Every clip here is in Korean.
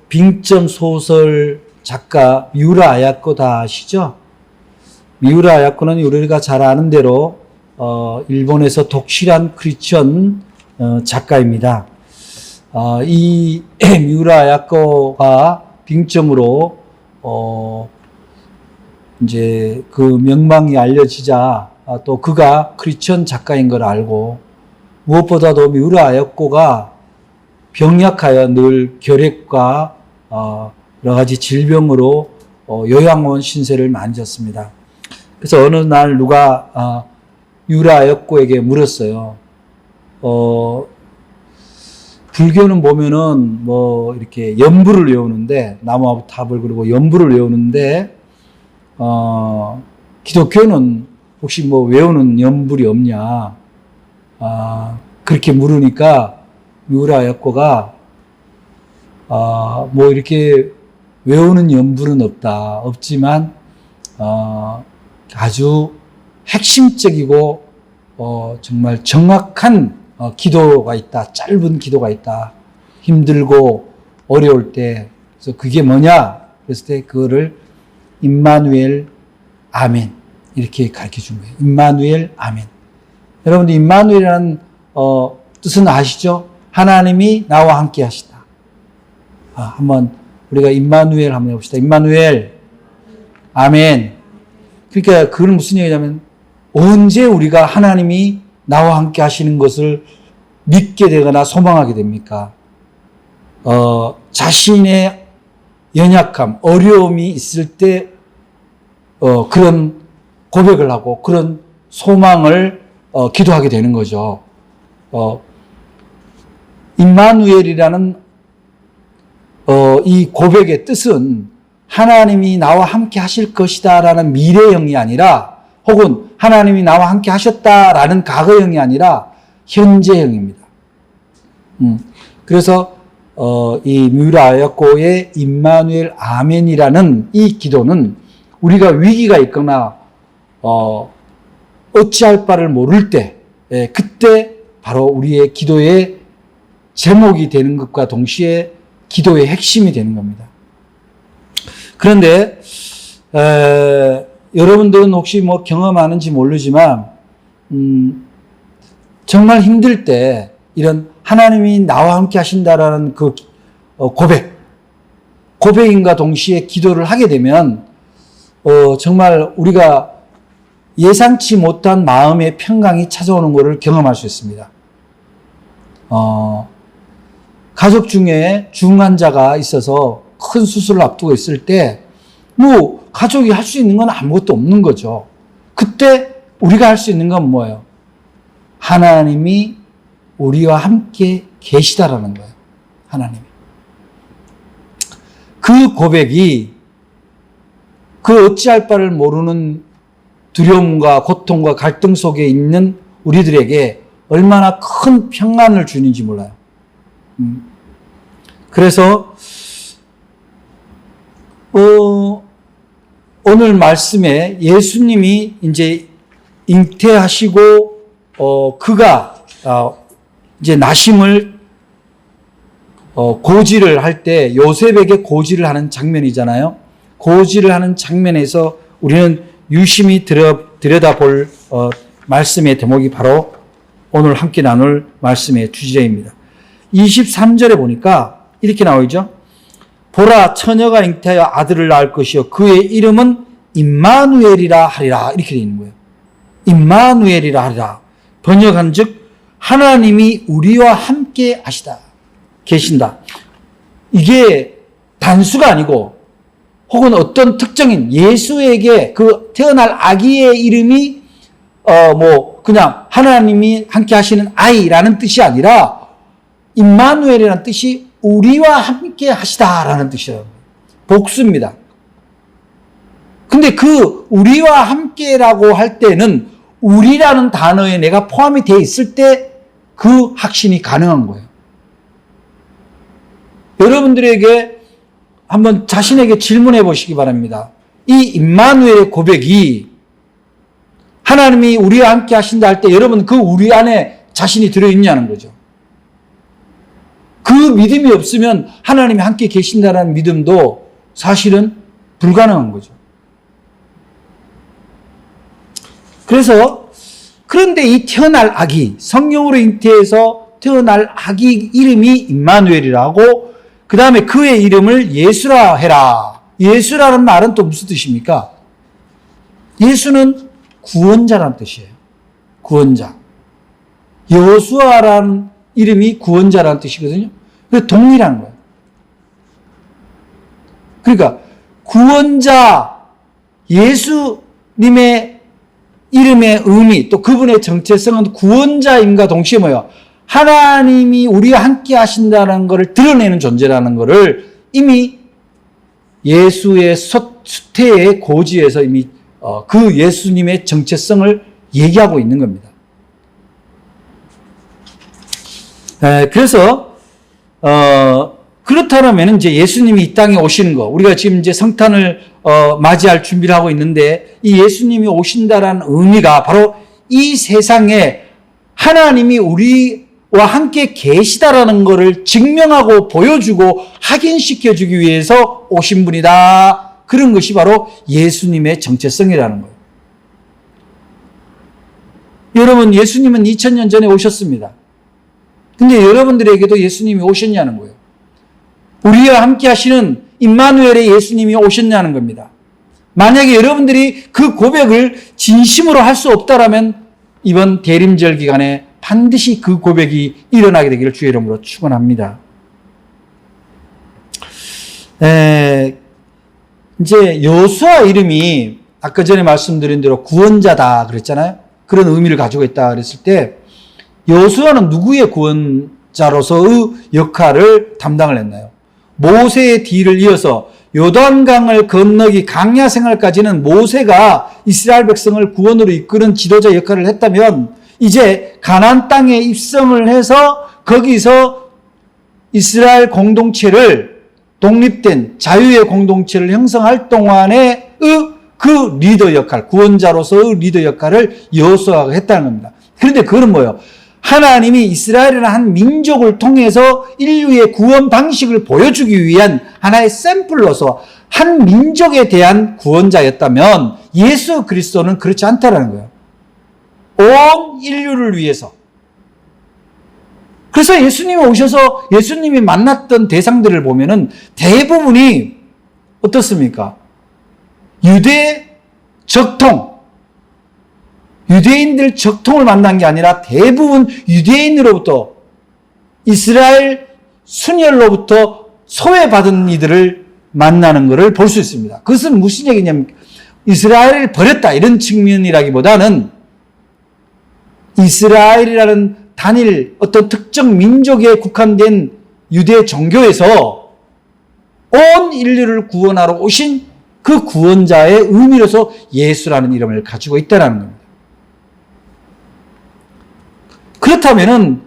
빙점 소설 작가 미우라 아야코 다 아시죠? 미우라 아야코는 우리가 잘 아는 대로 일본에서 독실한 크리스천 작가입니다. 이 미우라 아야코가 빙점으로 이제 그 명망이 알려지자 또 그가 크리스천 작가인 걸 알고, 무엇보다도 미우라 아야코가 병약하여 늘 결핵과 여러 가지 질병으로 요양원 신세를 많이 졌습니다. 그래서 어느 날 누가 미우라 아야코에게 물었어요. 불교는 보면은 뭐 이렇게 연부를 외우는데, 나무탑을 그리고 연부를 외우는데 기독교는 혹시 뭐 외우는 연불이 없냐? 그렇게 물으니까 미우라 아야코가 뭐 이렇게 외우는 연불은 없지만 아주 핵심적이고 정말 정확한 기도가 있다. 짧은 기도가 있다. 힘들고 어려울 때. 그래서 그게 뭐냐? 그랬을 때 그거를 임마누엘 아멘 이렇게 가르쳐 준 거예요. 임마누엘 아멘. 여러분들 임마누엘이라는 뜻은 아시죠? 하나님이 나와 함께 하시다. 한번 우리가 임마누엘 한번 해봅시다. 임마누엘 아멘. 그러니까 그건 무슨 얘기냐면, 언제 우리가 하나님이 나와 함께 하시는 것을 믿게 되거나 소망하게 됩니까? 자신의 연약함, 어려움이 있을 때 그런 고백을 하고 그런 소망을 기도하게 되는 거죠. 임마누엘이라는 이 고백의 뜻은 하나님이 나와 함께 하실 것이다라는 미래형이 아니라, 혹은 하나님이 나와 함께 하셨다라는 과거형이 아니라 현재형입니다. 그래서 이 미우라 아야코의 임마누엘 아멘이라는 이 기도는 우리가 위기가 있거나 어찌할 바를 모를 때, 그때 바로 우리의 기도의 제목이 되는 것과 동시에 기도의 핵심이 되는 겁니다. 그런데 여러분들은 혹시 뭐 경험하는지 모르지만 정말 힘들 때 이런 하나님이 나와 함께 하신다라는 그 고백인과 동시에 기도를 하게 되면 정말 우리가 예상치 못한 마음의 평강이 찾아오는 것을 경험할 수 있습니다. 가족 중에 중환자가 있어서 큰 수술을 앞두고 있을 때 뭐 가족이 할 수 있는 건 아무것도 없는 거죠. 그때 우리가 할 수 있는 건 뭐예요? 하나님이 우리와 함께 계시다라는 거예요. 하나님이. 그 고백이 그 어찌할 바를 모르는 두려움과 고통과 갈등 속에 있는 우리들에게 얼마나 큰 평안을 주는지 몰라요. 그래서 오늘 말씀에 예수님이 이제 잉태하시고 그가 이제 나심을 고지를 할 때 요셉에게 고지를 하는 장면이잖아요. 고지를 하는 장면에서 우리는 유심히 들여다볼 말씀의 대목이 바로 오늘 함께 나눌 말씀의 주제입니다. 23절에 보니까 이렇게 나오죠. 보라, 처녀가 잉태하여 아들을 낳을 것이요 그의 이름은 임마누엘이라 하리라. 이렇게 되어 있는 거예요. 임마누엘이라 하리라. 번역한 즉 하나님이 우리와 함께 하시다. 계신다. 이게 단수가 아니고 혹은 어떤 특정인 예수에게 그 태어날 아기의 이름이 뭐 그냥 하나님이 함께 하시는 아이라는 뜻이 아니라 임마누엘이라는 뜻이 우리와 함께 하시다라는 뜻이에요. 복수입니다. 근데 그 우리와 함께라고 할 때는 우리라는 단어에 내가 포함이 되어 있을 때 그 확신이 가능한 거예요. 여러분들에게 한번 자신에게 질문해 보시기 바랍니다. 이 임마누엘의 고백이 하나님이 우리와 함께 하신다 할 때 여러분 그 우리 안에 자신이 들어있냐는 거죠. 그 믿음이 없으면 하나님이 함께 계신다는 믿음도 사실은 불가능한 거죠. 그래서 그런데 이 태어날 아기, 성령으로 잉태해서 태어날 아기 이름이 임마누엘이라고, 그 다음에 그의 이름을 예수라 해라. 예수라는 말은 또 무슨 뜻입니까? 예수는 구원자라는 뜻이에요. 구원자. 여호수아라는 이름이 구원자라는 뜻이거든요. 그래서 동일한 거예요. 그러니까 구원자, 예수님의 이름의 의미, 또 그분의 정체성은 구원자임과 동시에 뭐예요? 하나님이 우리와 함께 하신다는 것을 드러내는 존재라는 것을 이미 예수의 수태의 고지에서 이미 그 예수님의 정체성을 얘기하고 있는 겁니다. 그래서 그렇다면 이제 예수님이 이 땅에 오시는 거, 우리가 지금 이제 성탄을 맞이할 준비를 하고 있는데, 이 예수님이 오신다라는 의미가 바로 이 세상에 하나님이 우리와 함께 계시다라는 것을 증명하고 보여주고 확인시켜주기 위해서 오신 분이다. 그런 것이 바로 예수님의 정체성이라는 거예요. 여러분, 예수님은 2000년 전에 오셨습니다. 근데 여러분들에게도 예수님이 오셨냐는 거예요. 우리와 함께 하시는 임마누엘의 예수님이 오셨냐는 겁니다. 만약에 여러분들이 그 고백을 진심으로 할 수 없다라면 이번 대림절 기간에 반드시 그 고백이 일어나게 되기를 주의 이름으로 축원합니다. 이제 여호수아 이름이 아까 전에 말씀드린 대로 구원자다 그랬잖아요. 그런 의미를 가지고 있다 그랬을 때, 여호수아는 누구의 구원자로서의 역할을 담당을 했나요? 모세의 뒤를 이어서 요단강을 건너기 광야 생활까지는 모세가 이스라엘 백성을 구원으로 이끄는 지도자 역할을 했다면, 이제 가나안 땅에 입성을 해서 거기서 이스라엘 공동체를, 독립된 자유의 공동체를 형성할 동안의 그 리더 역할, 구원자로서의 리더 역할을 여호수아가 했다는 겁니다. 그런데 그건 뭐예요? 하나님이 이스라엘이라는 한 민족을 통해서 인류의 구원 방식을 보여주기 위한 하나의 샘플로서 한 민족에 대한 구원자였다면, 예수 그리스도는 그렇지 않다라는 거예요. 온 인류를 위해서. 그래서 예수님이 오셔서 예수님이 만났던 대상들을 보면은 대부분이 어떻습니까? 유대 적통, 유대인들 적통을 만난 게 아니라 대부분 유대인으로부터, 이스라엘 순혈로부터 소외받은 이들을 만나는 것을 볼 수 있습니다. 그것은 무슨 얘기냐면 이스라엘을 버렸다 이런 측면이라기보다는 이스라엘이라는 단일 어떤 특정 민족에 국한된 유대 종교에서 온 인류를 구원하러 오신 그 구원자의 의미로서 예수라는 이름을 가지고 있다는 겁니다. 그렇다면은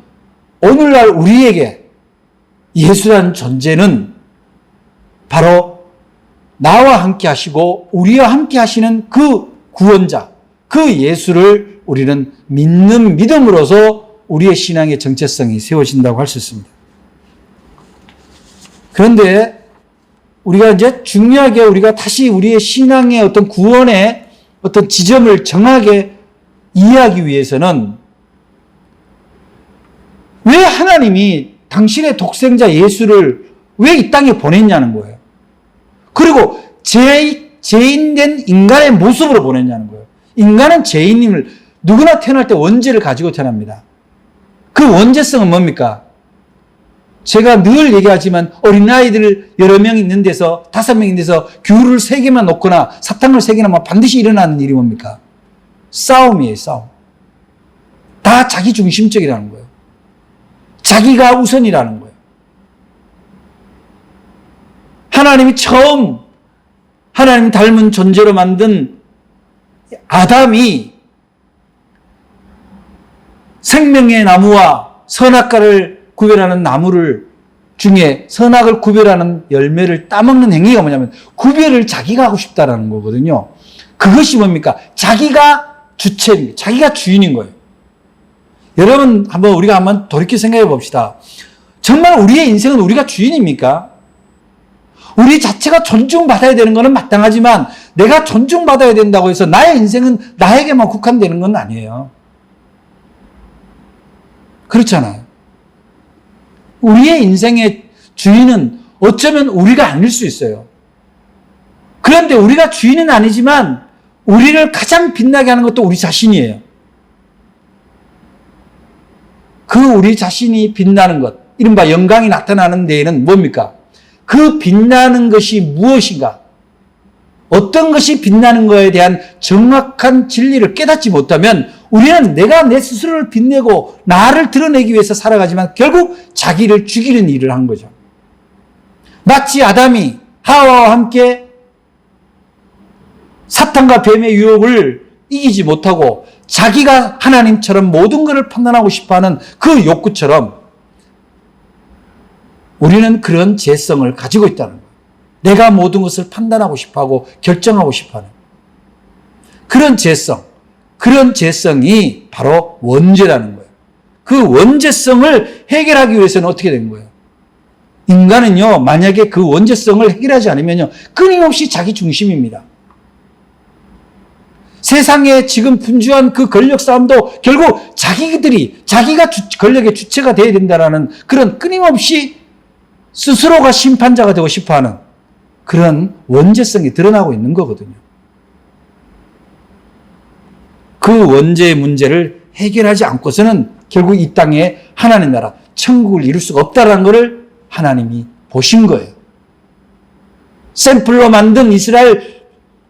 오늘날 우리에게 예수라는 존재는 바로 나와 함께 하시고 우리와 함께 하시는 그 구원자, 그 예수를 우리는 믿는 믿음으로서 우리의 신앙의 정체성이 세워진다고 할 수 있습니다. 그런데 우리가 이제 중요하게 우리가 다시 우리의 신앙의 어떤 구원의 어떤 지점을 정하게 이해하기 위해서는 왜 하나님이 당신의 독생자 예수를 왜 이 땅에 보냈냐는 거예요. 그리고 죄인된 인간의 모습으로 보냈냐는 거예요. 인간은 죄인임을, 누구나 태어날 때 원죄를 가지고 태어납니다. 그 원죄성은 뭡니까? 제가 늘 얘기하지만 어린아이들 여러 명 있는 데서 5명 있는 데서 귤을 3개만 놓거나 사탕을 3개나 막 반드시 일어나는 일이 뭡니까? 싸움이에요, 싸움. 다 자기 중심적이라는 거예요. 자기가 우선이라는 거예요. 하나님이 처음 하나님 닮은 존재로 만든 아담이 생명의 나무와 선악과를 구별하는 나무를 중에 선악을 구별하는 열매를 따먹는 행위가 뭐냐면 구별을 자기가 하고 싶다라는 거거든요. 그것이 뭡니까? 자기가 주체입니다. 자기가 주인인 거예요. 여러분 우리가 한번 돌이켜 생각해 봅시다. 정말 우리의 인생은 우리가 주인입니까? 우리 자체가 존중받아야 되는 것은 마땅하지만 내가 존중받아야 된다고 해서 나의 인생은 나에게만 국한되는 건 아니에요. 그렇잖아요. 우리의 인생의 주인은 어쩌면 우리가 아닐 수 있어요. 그런데 우리가 주인은 아니지만 우리를 가장 빛나게 하는 것도 우리 자신이에요. 그 우리 자신이 빛나는 것, 이른바 영광이 나타나는 데에는 뭡니까? 그 빛나는 것이 무엇인가? 어떤 것이 빛나는 것에 대한 정확한 진리를 깨닫지 못하면 우리는 내가 내 스스로를 빛내고 나를 드러내기 위해서 살아가지만 결국 자기를 죽이는 일을 한 거죠. 마치 아담이 하와와 함께 사탄과 뱀의 유혹을 이기지 못하고 자기가 하나님처럼 모든 것을 판단하고 싶어하는 그 욕구처럼 우리는 그런 죄성을 가지고 있다는 거예요. 내가 모든 것을 판단하고 싶어하고 결정하고 싶어하는 그런 죄성, 그런 죄성이 바로 원죄라는 거예요. 그 원죄성을 해결하기 위해서는 어떻게 된 거예요? 인간은요, 만약에 그 원죄성을 해결하지 않으면요, 끊임없이 자기 중심입니다. 세상에 지금 분주한 그 권력 싸움도 결국 자기가 권력의 주체가 되어야 된다는 그런 끊임없이 스스로가 심판자가 되고 싶어하는 그런 원죄성이 드러나고 있는 거거든요. 그 원죄의 문제를 해결하지 않고서는 결국 이 땅에 하나님 나라, 천국을 이룰 수가 없다는 것을 하나님이 보신 거예요. 샘플로 만든 이스라엘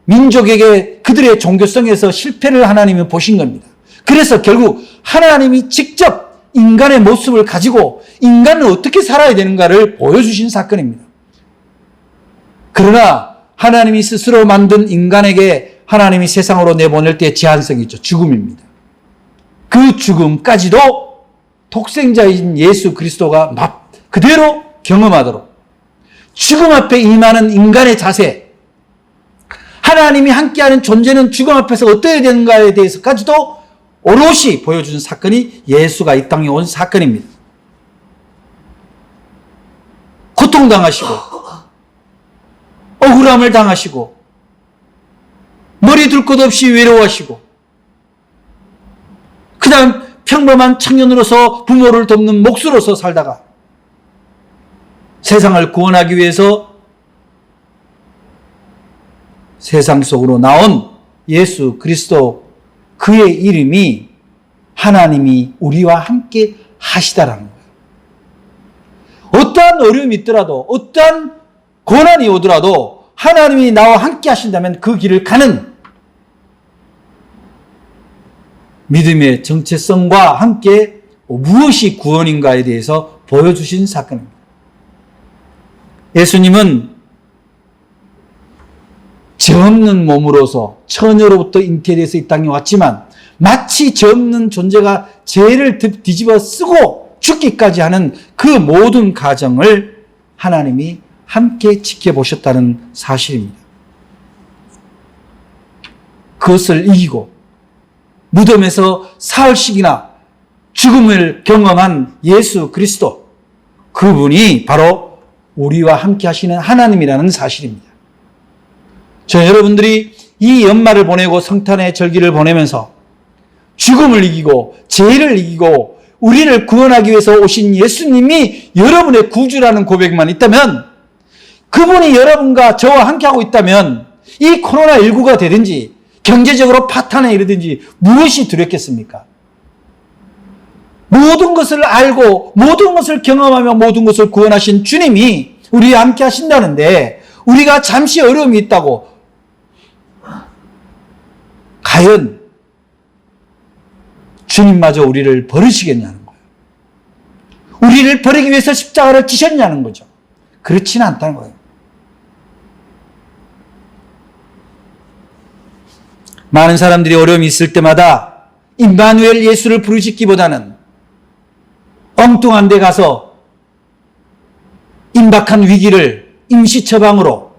민족에게 그들의 종교성에서 실패를 하나님이 보신 겁니다. 그래서 결국 하나님이 직접 인간의 모습을 가지고 인간은 어떻게 살아야 되는가를 보여주신 사건입니다. 그러나 하나님이 스스로 만든 인간에게 하나님이 세상으로 내보낼 때 제한성이 있죠. 죽음입니다. 그 죽음까지도 독생자인 예수 그리스도가 그대로 경험하도록 죽음 앞에 임하는 인간의 자세, 하나님이 함께하는 존재는 죽음 앞에서 어떠해야 되는가에 대해서까지도 오롯이 보여준 사건이 예수가 이 땅에 온 사건입니다. 고통당하시고 억울함을 당하시고 머리 둘 것 없이 외로워하시고 그 다음 평범한 청년으로서 부모를 돕는 목수로서 살다가 세상을 구원하기 위해서 세상 속으로 나온 예수 그리스도, 그의 이름이 하나님이 우리와 함께 하시다라는 거예요. 어떠한 어려움이 있더라도, 어떠한 고난이 오더라도 하나님이 나와 함께 하신다면 그 길을 가는 믿음의 정체성과 함께 무엇이 구원인가에 대해서 보여주신 사건입니다. 예수님은 죄 없는 몸으로서 처녀로부터 잉태돼서 이 땅에 왔지만 마치 죄 없는 존재가 죄를 뒤집어 쓰고 죽기까지 하는 그 모든 과정을 하나님이 함께 지켜보셨다는 사실입니다. 그것을 이기고 무덤에서 사흘씩이나 죽음을 경험한 예수 그리스도, 그분이 바로 우리와 함께 하시는 하나님이라는 사실입니다. 저 여러분들이 이 연말을 보내고 성탄의 절기를 보내면서 죽음을 이기고 죄를 이기고 우리를 구원하기 위해서 오신 예수님이 여러분의 구주라는 고백만 있다면, 그분이 여러분과 저와 함께하고 있다면 이 코로나19가 되든지 경제적으로 파탄에 이르든지 무엇이 두렵겠습니까? 모든 것을 알고 모든 것을 경험하며 모든 것을 구원하신 주님이 우리와 함께 하신다는데 우리가 잠시 어려움이 있다고 과연 주님마저 우리를 버리시겠냐는 거예요. 우리를 버리기 위해서 십자가를 지셨냐는 거죠. 그렇지는 않다는 거예요. 많은 사람들이 어려움이 있을 때마다 임마누엘 예수를 부르짖기보다는 엉뚱한 데 가서 임박한 위기를 임시 처방으로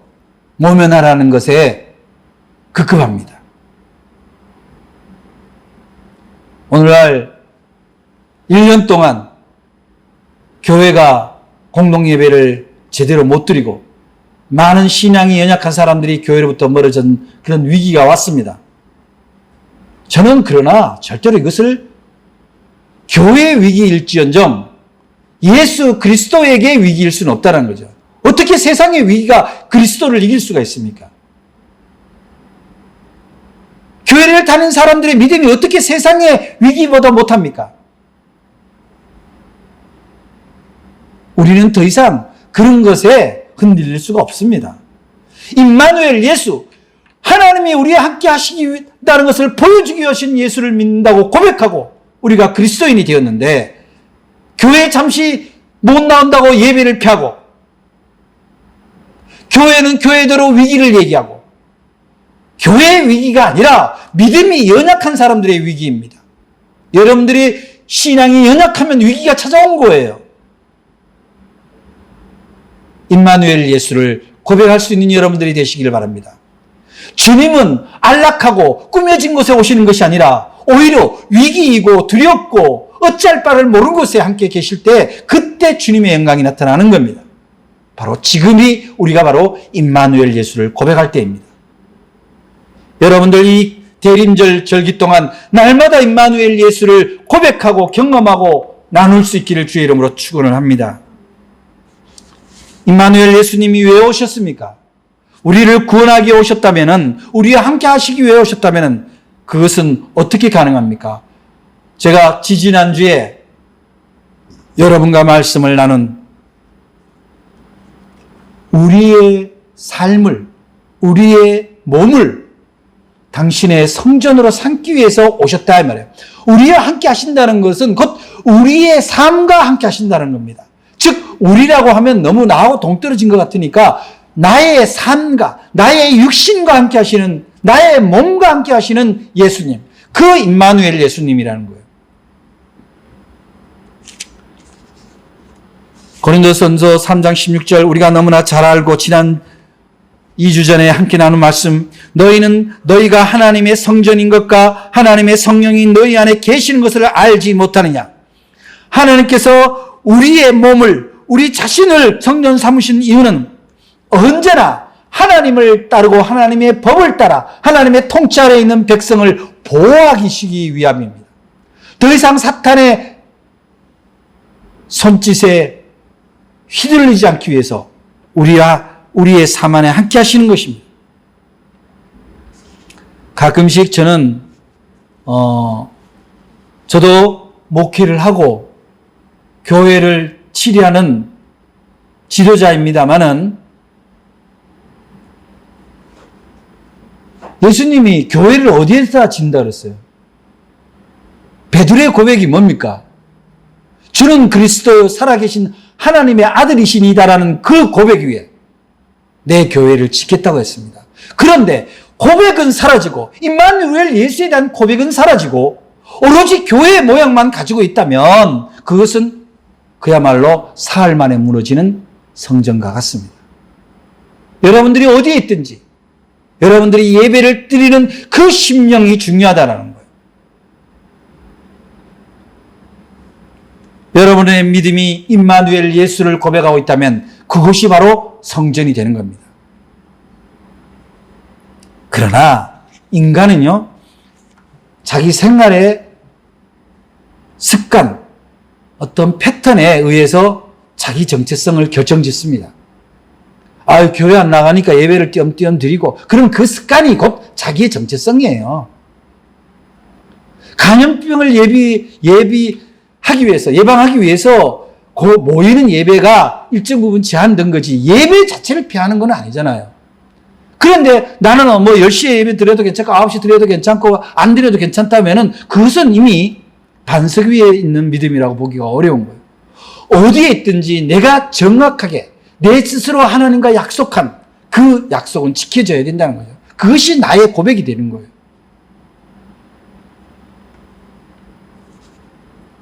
모면하라는 것에 급급합니다. 오늘날 1년 동안 교회가 공동예배를 제대로 못 드리고 많은 신앙이 연약한 사람들이 교회로부터 멀어진 그런 위기가 왔습니다. 저는 그러나 절대로 이것을 교회의 위기일지언정 예수 그리스도에게 위기일 수는 없다는 거죠. 어떻게 세상의 위기가 그리스도를 이길 수가 있습니까? 교회를 다니는 사람들의 믿음이 어떻게 세상의 위기보다 못합니까? 우리는 더 이상 그런 것에 흔들릴 수가 없습니다. 임마누엘 예수, 하나님이 우리와 함께 하시겠다는 것을 보여주기 위하신 예수를 믿는다고 고백하고 우리가 그리스도인이 되었는데 교회에 잠시 못 나온다고 예배를 피하고 교회는 교회대로 위기를 얘기하고 교회의 위기가 아니라 믿음이 연약한 사람들의 위기입니다. 여러분들이 신앙이 연약하면 위기가 찾아온 거예요. 임마누엘 예수를 고백할 수 있는 여러분들이 되시기를 바랍니다. 주님은 안락하고 꾸며진 곳에 오시는 것이 아니라 오히려 위기이고 두렵고 어찌할 바를 모르는 곳에 함께 계실 때 그때 주님의 영광이 나타나는 겁니다. 바로 지금이 우리가 바로 임마누엘 예수를 고백할 때입니다. 여러분들 이 대림절 절기 동안 날마다 임마누엘 예수를 고백하고 경험하고 나눌 수 있기를 주의 이름으로 축원을 합니다. 임마누엘 예수님이 왜 오셨습니까? 우리를 구원하기 위해 오셨다면은, 우리와 함께 하시기 위해 오셨다면은 그것은 어떻게 가능합니까? 제가 지지난주에 여러분과 말씀을 나눈 우리의 삶을, 우리의 몸을 당신의 성전으로 삼기 위해서 오셨다 이 말이에요. 우리와 함께 하신다는 것은 곧 우리의 삶과 함께 하신다는 겁니다. 즉 우리라고 하면 너무 나하고 동떨어진 것 같으니까 나의 삶과 나의 육신과 함께 하시는, 나의 몸과 함께 하시는 예수님, 그 임마누엘 예수님이라는 거예요. 고린도전서 3장 16절 우리가 너무나 잘 알고 지난 2주 전에 함께 나눈 말씀, 너희는 너희가 하나님의 성전인 것과 하나님의 성령이 너희 안에 계시는 것을 알지 못하느냐. 하나님께서 우리의 몸을, 우리 자신을 성전 삼으신 이유는 언제나 하나님을 따르고 하나님의 법을 따라 하나님의 통치 아래에 있는 백성을 보호하시기 위함입니다. 더 이상 사탄의 손짓에 휘둘리지 않기 위해서 우리의 삶 안에 함께 하시는 것입니다. 가끔씩 저는 저도 목회를 하고 교회를 치리하는 지도자입니다마는 예수님이 교회를 어디에다 진다 그랬어요? 베드로의 고백이 뭡니까? 주는 그리스도 살아계신 하나님의 아들이시니다라는 그 고백 위에 내 교회를 짓겠다고 했습니다. 그런데 고백은 사라지고 임마누엘 예수에 대한 고백은 사라지고 오로지 교회의 모양만 가지고 있다면 그것은 그야말로 사흘 만에 무너지는 성전과 같습니다. 여러분들이 어디에 있든지 여러분들이 예배를 드리는 그 심령이 중요하다는 거예요. 여러분의 믿음이 임마누엘 예수를 고백하고 있다면 그것이 바로 성전이 되는 겁니다. 그러나 인간은요, 자기 생활의 습관, 어떤 패턴에 의해서 자기 정체성을 결정짓습니다. 교회 안 나가니까 예배를 띄엄띄엄 드리고, 그럼 그 습관이 곧 자기의 정체성이에요. 감염병을 예방하기 위해서 그 모이는 예배가 일정 부분 제한된 거지 예배 자체를 피하는 건 아니잖아요. 그런데 나는 10시에 예배 드려도 괜찮고 9시 드려도 괜찮고 안 드려도 괜찮다면은 그것은 이미 반석 위에 있는 믿음이라고 보기가 어려운 거예요. 어디에 있든지 내가 정확하게 내 스스로 하나님과 약속한 그 약속은 지켜져야 된다는 거죠. 그것이 나의 고백이 되는 거예요.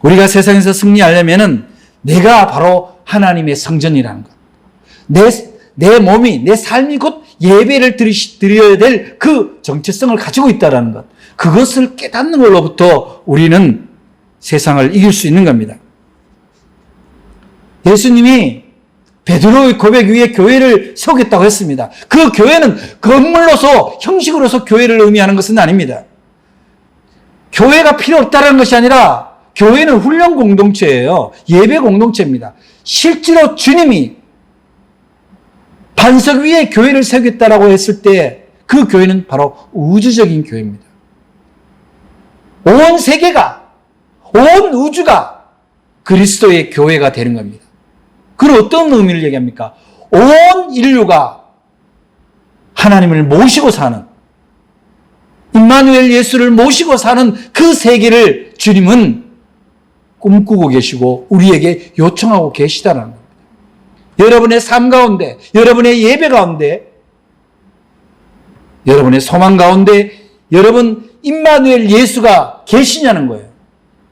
우리가 세상에서 승리하려면은 내가 바로 하나님의 성전이라는 것. 내 몸이, 내 삶이 곧 예배를 드려야 될 그 정체성을 가지고 있다는 것. 그것을 깨닫는 걸로부터 우리는 세상을 이길 수 있는 겁니다. 예수님이 베드로의 고백 위에 교회를 세우겠다고 했습니다. 그 교회는 건물로서, 형식으로서 교회를 의미하는 것은 아닙니다. 교회가 필요 없다는 것이 아니라 교회는 훈련 공동체예요. 예배 공동체입니다. 실제로 주님이 반석 위에 교회를 세우겠다라고 했을 때 그 교회는 바로 우주적인 교회입니다. 온 세계가, 온 우주가 그리스도의 교회가 되는 겁니다. 그건 어떤 의미를 얘기합니까? 온 인류가 하나님을 모시고 사는, 임마누엘 예수를 모시고 사는 그 세계를 주님은 꿈꾸고 계시고 우리에게 요청하고 계시다는 겁니다. 여러분의 삶 가운데, 여러분의 예배 가운데, 여러분의 소망 가운데 여러분 임마누엘 예수가 계시냐는 거예요.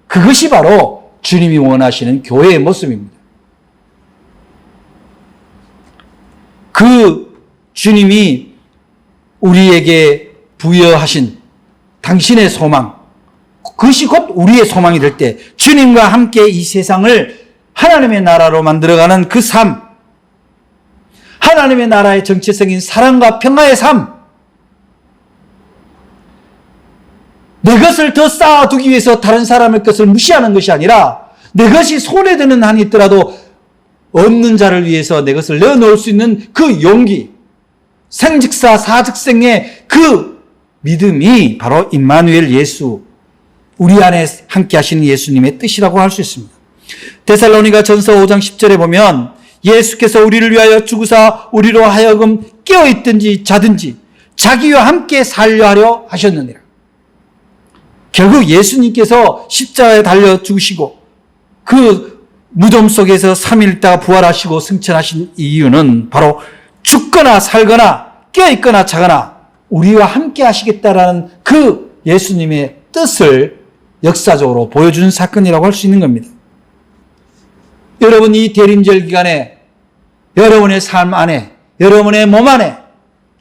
그것이 바로 주님이 원하시는 교회의 모습입니다. 그 주님이 우리에게 부여하신 당신의 소망, 그것이 곧 우리의 소망이 될 때 주님과 함께 이 세상을 하나님의 나라로 만들어가는 그 삶, 하나님의 나라의 정체성인 사랑과 평화의 삶, 내 것을 더 쌓아두기 위해서 다른 사람의 것을 무시하는 것이 아니라 내 것이 손에 드는 한이 있더라도 없는 자를 위해서 내 것을 내어놓을 수 있는 그 용기, 생즉사 사즉생의 그 믿음이 바로 임마누엘 예수, 우리 안에 함께 하시는 예수님의 뜻이라고 할 수 있습니다. 데살로니가 전서 5장 10절에 보면 예수께서 우리를 위하여 죽으사 우리로 하여금 깨어있든지 자든지 자기와 함께 살려 하려 하셨느니라. 결국 예수님께서 십자가에 달려 죽으시고 그 무덤 속에서 3일 있다가 부활하시고 승천하신 이유는 바로 죽거나 살거나 깨어있거나 자거나 우리와 함께 하시겠다라는 그 예수님의 뜻을 역사적으로 보여주는 사건이라고 할 수 있는 겁니다. 여러분, 이 대림절 기간에 여러분의 삶 안에, 여러분의 몸 안에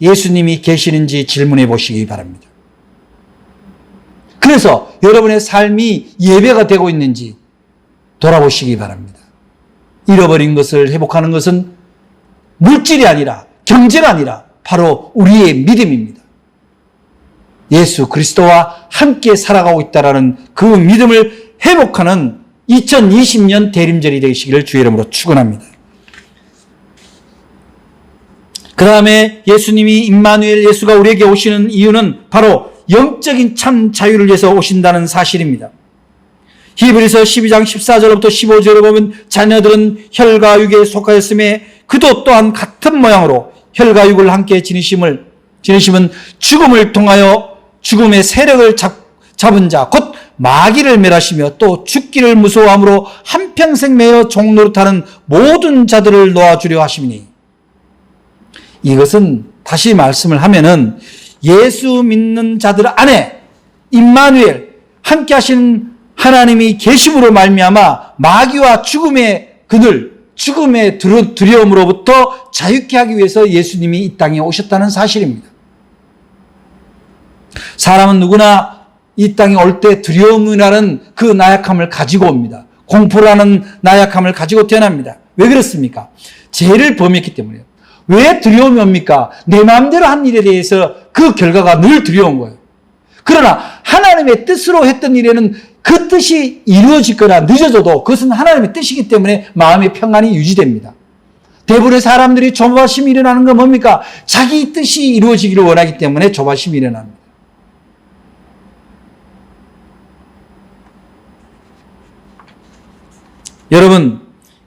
예수님이 계시는지 질문해 보시기 바랍니다. 그래서 여러분의 삶이 예배가 되고 있는지 돌아보시기 바랍니다. 잃어버린 것을 회복하는 것은 물질이 아니라, 경제가 아니라 바로 우리의 믿음입니다. 예수 그리스도와 함께 살아가고 있다는 그 믿음을 회복하는 2020년 대림절이 되시기를 주의 이름으로 축원합니다. 그 다음에 예수님이 임마누엘 예수가 우리에게 오시는 이유는 바로 영적인 참 자유를 위해서 오신다는 사실입니다. 히브리서 12장 14절부터 15절에 보면 자녀들은 혈과 육에 속하였음에 그도 또한 같은 모양으로 혈과 육을 함께 지니심은 죽음을 통하여 죽음의 세력을 잡은 자, 곧 마귀를 멸하시며 또 죽기를 무서워함으로 한평생 매여 종노릇하는 모든 자들을 놓아주려 하심이니. 이것은 다시 말씀을 하면은 예수 믿는 자들 안에 임마누엘 함께 하신 하나님이 계심으로 말미암아 마귀와 죽음의 그늘, 죽음의 두려움으로부터 자유케 하기 위해서 예수님이 이 땅에 오셨다는 사실입니다. 사람은 누구나 이 땅에 올 때 두려움이라는 그 나약함을 가지고 옵니다. 공포라는 나약함을 가지고 태어납니다. 왜 그렇습니까? 죄를 범했기 때문이에요. 왜 두려움이 옵니까? 내 마음대로 한 일에 대해서 그 결과가 늘 두려운 거예요. 그러나 하나님의 뜻으로 했던 일에는 그 뜻이 이루어지거나 늦어져도 그것은 하나님의 뜻이기 때문에 마음의 평안이 유지됩니다. 대부분의 사람들이 조바심이 일어나는 건 뭡니까? 자기 뜻이 이루어지기를 원하기 때문에 조바심이 일어납니다.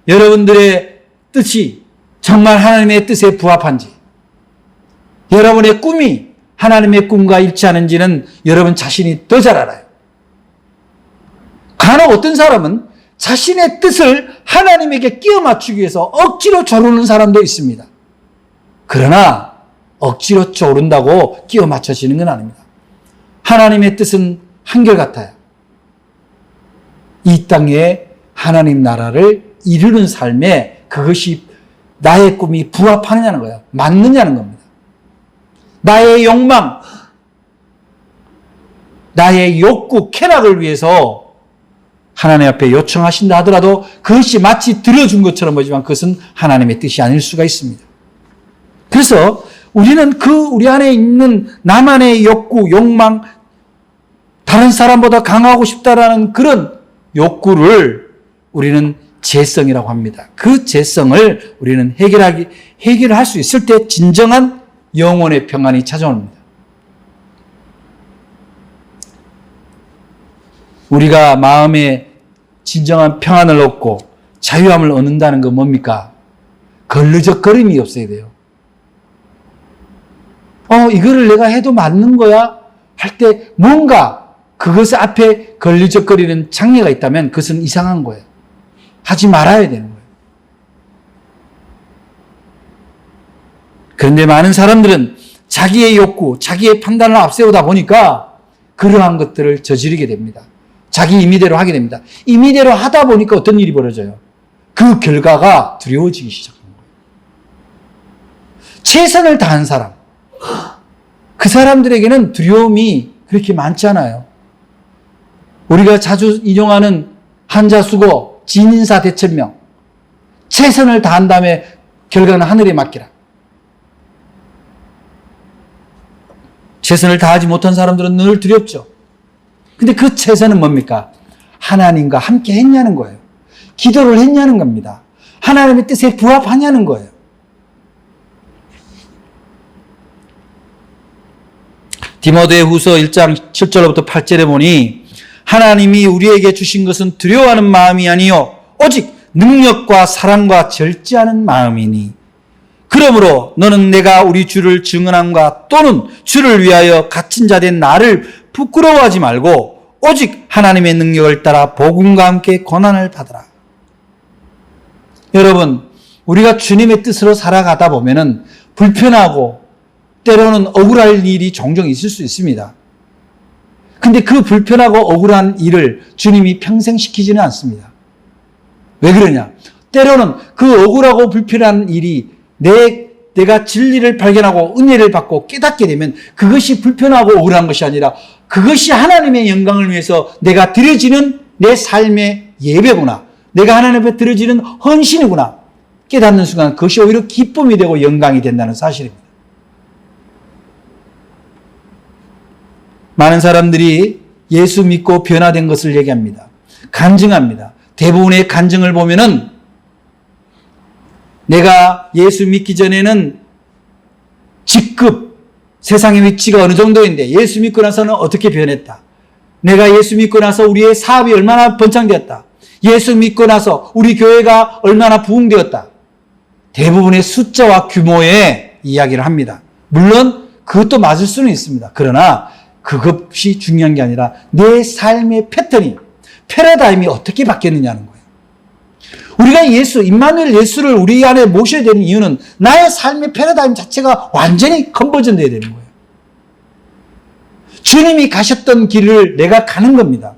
여러분들의 뜻이 정말 하나님의 뜻에 부합한지, 여러분의 꿈이 하나님의 꿈과 일치하는지는 여러분 자신이 더 잘 알아요. 간혹 어떤 사람은 자신의 뜻을 하나님에게 끼워 맞추기 위해서 억지로 조르는 사람도 있습니다. 그러나 억지로 조른다고 끼워 맞춰지는 건 아닙니다. 하나님의 뜻은 한결같아요. 이 땅에 하나님 나라를 이루는 삶에 그것이 나의 꿈이 부합하느냐는 거예요. 맞느냐는 겁니다. 나의 욕망, 나의 욕구, 쾌락을 위해서 하나님 앞에 요청하신다 하더라도 그것이 마치 들어준 것처럼 보이지만 그것은 하나님의 뜻이 아닐 수가 있습니다. 그래서 우리는 우리 안에 있는 나만의 욕구, 욕망, 다른 사람보다 강하고 싶다라는 그런 욕구를 우리는 죄성이라고 합니다. 그 죄성을 우리는 해결할 수 있을 때 진정한 영혼의 평안이 찾아옵니다. 우리가 마음에 진정한 평안을 얻고 자유함을 얻는다는 건 뭡니까? 걸르적거림이 없어야 돼요. 이거를 내가 해도 맞는 거야? 할 때 뭔가 그것 앞에 걸리적거리는 장애가 있다면 그것은 이상한 거예요. 하지 말아야 되는 거예요. 그런데 많은 사람들은 자기의 욕구, 자기의 판단을 앞세우다 보니까 그러한 것들을 저지르게 됩니다. 자기 임의대로 하게 됩니다. 임의대로 하다 보니까 어떤 일이 벌어져요? 그 결과가 두려워지기 시작합니다. 최선을 다한 사람, 그 사람들에게는 두려움이 그렇게 많지 않아요. 우리가 자주 인용하는 한자수고 진인사 대천명, 최선을 다한 다음에 결과는 하늘에 맡기라. 최선을 다하지 못한 사람들은 늘 두렵죠. 근데 그 최선은 뭡니까? 하나님과 함께 했냐는 거예요. 기도를 했냐는 겁니다. 하나님의 뜻에 부합하냐는 거예요. 디모데후서 1장 7절부터 8절에 보니 하나님이 우리에게 주신 것은 두려워하는 마음이 아니요 오직 능력과 사랑과 절제하는 마음이니 그러므로 너는 내가 우리 주를 증언함과 또는 주를 위하여 갇힌 자 된 나를 부끄러워하지 말고 오직 하나님의 능력을 따라 복음과 함께 고난을 받으라. 여러분, 우리가 주님의 뜻으로 살아가다 보면은 불편하고 때로는 억울할 일이 종종 있을 수 있습니다. 근데 그 불편하고 억울한 일을 주님이 평생 시키지는 않습니다. 왜 그러냐? 때로는 그 억울하고 불편한 일이 내가 진리를 발견하고 은혜를 받고 깨닫게 되면 그것이 불편하고 억울한 것이 아니라 그것이 하나님의 영광을 위해서 내가 드려지는 내 삶의 예배구나. 내가 하나님 앞에 드려지는 헌신이구나. 깨닫는 순간 그것이 오히려 기쁨이 되고 영광이 된다는 사실입니다. 많은 사람들이 예수 믿고 변화된 것을 얘기합니다. 간증합니다. 대부분의 간증을 보면은 내가 예수 믿기 전에는 직급, 세상의 위치가 어느 정도인데 예수 믿고 나서는 어떻게 변했다. 내가 예수 믿고 나서 우리의 사업이 얼마나 번창되었다. 예수 믿고 나서 우리 교회가 얼마나 부흥되었다. 대부분의 숫자와 규모의 이야기를 합니다. 물론 그것도 맞을 수는 있습니다. 그러나 그것이 중요한 게 아니라 내 삶의 패러다임이 어떻게 바뀌었느냐는 거예요. 우리가 임마누엘 예수를 우리 안에 모셔야 되는 이유는 나의 삶의 패러다임 자체가 완전히 컨버전돼야 되는 거예요. 주님이 가셨던 길을 내가 가는 겁니다.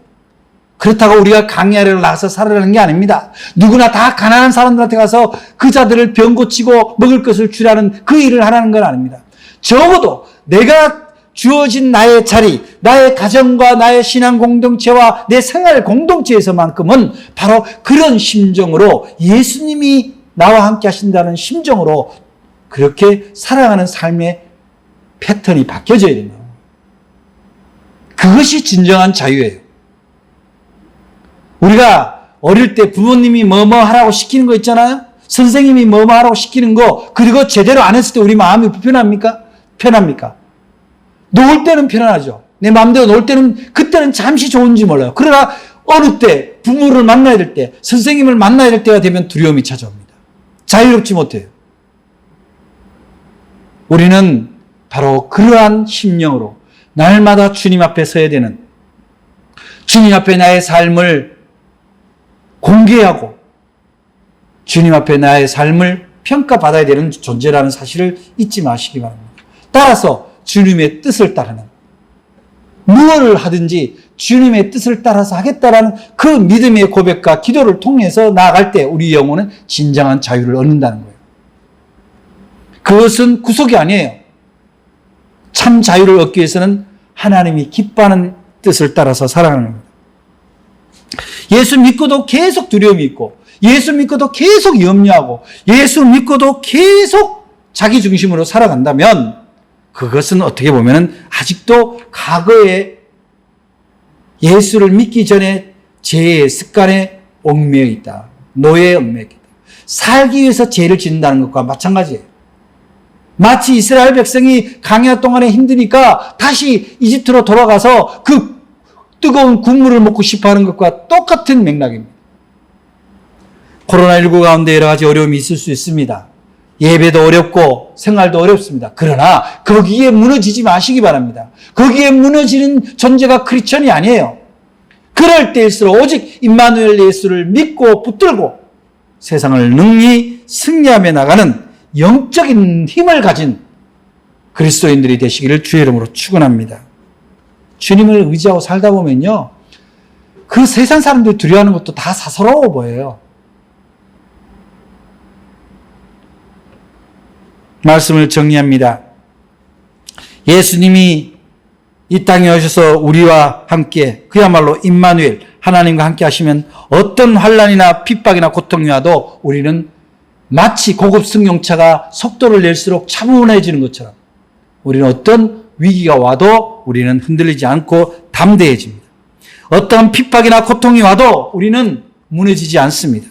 그렇다고 우리가 강야를 나가서 살아라는 게 아닙니다. 누구나 다 가난한 사람들한테 가서 그 자들을 병 고치고 먹을 것을 주라는 그 일을 하라는 건 아닙니다. 적어도 내가 주어진 나의 자리, 나의 가정과 나의 신앙 공동체와 내 생활 공동체에서만큼은 바로 그런 심정으로 예수님이 나와 함께 하신다는 심정으로 그렇게 살아가는 삶의 패턴이 바뀌어져야 됩니다. 그것이 진정한 자유예요. 우리가 어릴 때 부모님이 뭐뭐 하라고 시키는 거 있잖아요. 선생님이 뭐뭐 하라고 시키는 거 그리고 제대로 안 했을 때 우리 마음이 불편합니까? 편합니까? 놀 때는 편안하죠. 내 마음대로 놀 때는 그때는 잠시 좋은지 몰라요. 그러나 어느 때 부모를 만나야 될 때, 선생님을 만나야 될 때가 되면 두려움이 찾아옵니다. 자유롭지 못해요. 우리는 바로 그러한 심령으로 날마다 주님 앞에 서야 되는, 주님 앞에 나의 삶을 공개하고 주님 앞에 나의 삶을 평가받아야 되는 존재라는 사실을 잊지 마시기 바랍니다. 따라서 주님의 뜻을 따르는, 무엇을 하든지 주님의 뜻을 따라서 하겠다라는 그 믿음의 고백과 기도를 통해서 나아갈 때 우리 영혼은 진정한 자유를 얻는다는 거예요. 그것은 구속이 아니에요. 참 자유를 얻기 위해서는 하나님이 기뻐하는 뜻을 따라서 살아가는 겁니다. 예수 믿고도 계속 두려움이 있고, 예수 믿고도 계속 염려하고, 예수 믿고도 계속 자기 중심으로 살아간다면 그것은 어떻게 보면 아직도 과거에 예수를 믿기 전에 죄의 습관에 얽매여 있다. 노예에 얽매여 있다. 살기 위해서 죄를 짓는다는 것과 마찬가지예요. 마치 이스라엘 백성이 광야 동안에 힘드니까 다시 이집트로 돌아가서 그 뜨거운 국물을 먹고 싶어하는 것과 똑같은 맥락입니다. 코로나19 가운데 여러 가지 어려움이 있을 수 있습니다. 예배도 어렵고 생활도 어렵습니다. 그러나 거기에 무너지지 마시기 바랍니다. 거기에 무너지는 존재가 크리스천이 아니에요. 그럴 때일수록 오직 임마누엘 예수를 믿고 붙들고 세상을 능히 승리하며 나가는 영적인 힘을 가진 그리스도인들이 되시기를 주의 이름으로 축원합니다. 주님을 의지하고 살다 보면요, 그 세상 사람들이 두려워하는 것도 다 사사로워 보여요. 말씀을 정리합니다. 예수님이 이 땅에 오셔서 우리와 함께, 그야말로 임마누엘, 하나님과 함께 하시면 어떤 환난이나 핍박이나 고통이 와도 우리는 마치 고급 승용차가 속도를 낼수록 차분해지는 것처럼 우리는 어떤 위기가 와도 우리는 흔들리지 않고 담대해집니다. 어떤 핍박이나 고통이 와도 우리는 무너지지 않습니다.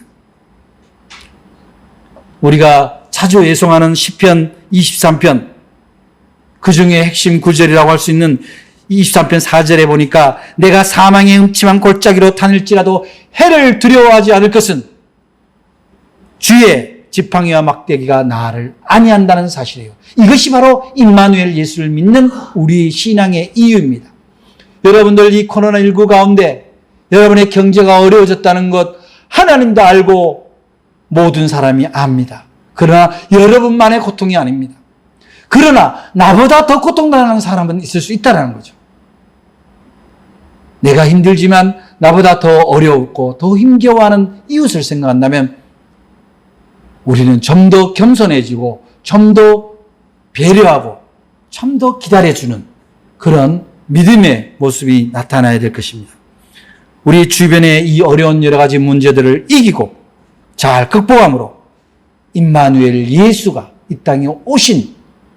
우리가 자주 애송하는 시편 23편, 그 중에 핵심 구절이라고 할 수 있는 23편 4절에 보니까 내가 사망의 음침한 골짜기로 다닐지라도 해를 두려워하지 않을 것은 주의 지팡이와 막대기가 나를 아니한다는 사실이에요. 이것이 바로 임마누엘 예수를 믿는 우리 신앙의 이유입니다. 여러분들 이 코로나19 가운데 여러분의 경제가 어려워졌다는 것 하나님도 알고 모든 사람이 압니다. 그러나 여러분만의 고통이 아닙니다. 그러나 나보다 더 고통당하는 사람은 있을 수 있다는 거죠. 내가 힘들지만 나보다 더 어려웠고 더 힘겨워하는 이웃을 생각한다면 우리는 좀 더 겸손해지고 좀 더 배려하고 좀 더 기다려주는 그런 믿음의 모습이 나타나야 될 것입니다. 우리 주변의 이 어려운 여러 가지 문제들을 이기고 잘 극복함으로 임마누엘 예수가 이 땅에 오신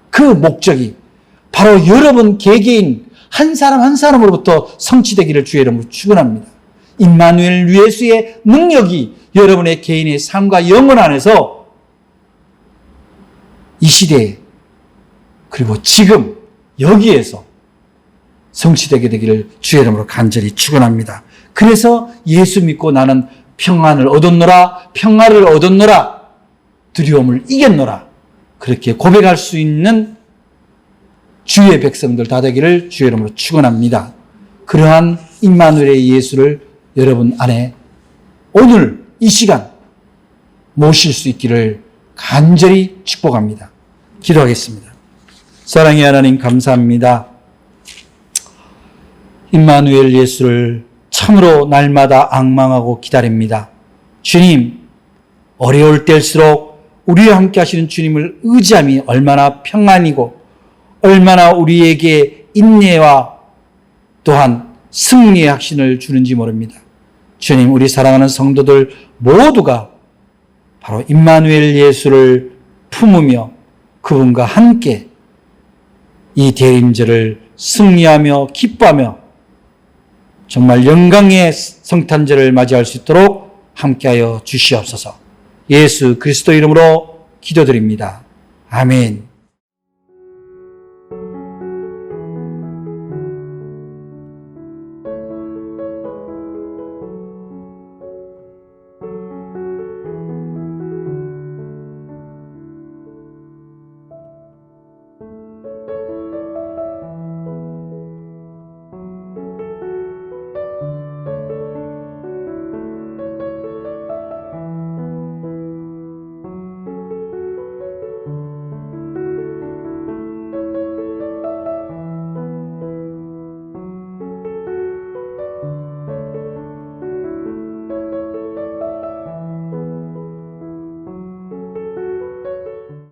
그 목적이 바로 여러분 개개인 한 사람 한 사람으로부터 성취되기를 주의 이름으로 축원합니다. 임마누엘 예수의 능력이 여러분의 개인의 삶과 영혼 안에서 이 시대에 그리고 지금 여기에서 성취되게 되기를 주의 이름으로 간절히 축원합니다. 그래서 예수 믿고 나는 평안을 얻었노라, 평화를 얻었노라, 두려움을 이겼노라, 그렇게 고백할 수 있는 주의 백성들 다 되기를 주의 이름으로 축원합니다. 그러한 임마누엘의 예수를 여러분 안에 오늘 이 시간 모실 수 있기를 간절히 축복합니다. 기도하겠습니다. 사랑의 하나님 감사합니다. 임마누엘 예수를 참으로 날마다 앙망하고 기다립니다. 주님, 어려울 때일수록 우리와 함께 하시는 주님을 의지함이 얼마나 평안이고 얼마나 우리에게 인내와 또한 승리의 확신을 주는지 모릅니다. 주님, 우리 사랑하는 성도들 모두가 바로 임마누엘 예수를 품으며 그분과 함께 이 대림절을 승리하며 기뻐하며 정말 영광의 성탄절을 맞이할 수 있도록 함께하여 주시옵소서. 예수 그리스도 이름으로 기도드립니다. 아멘.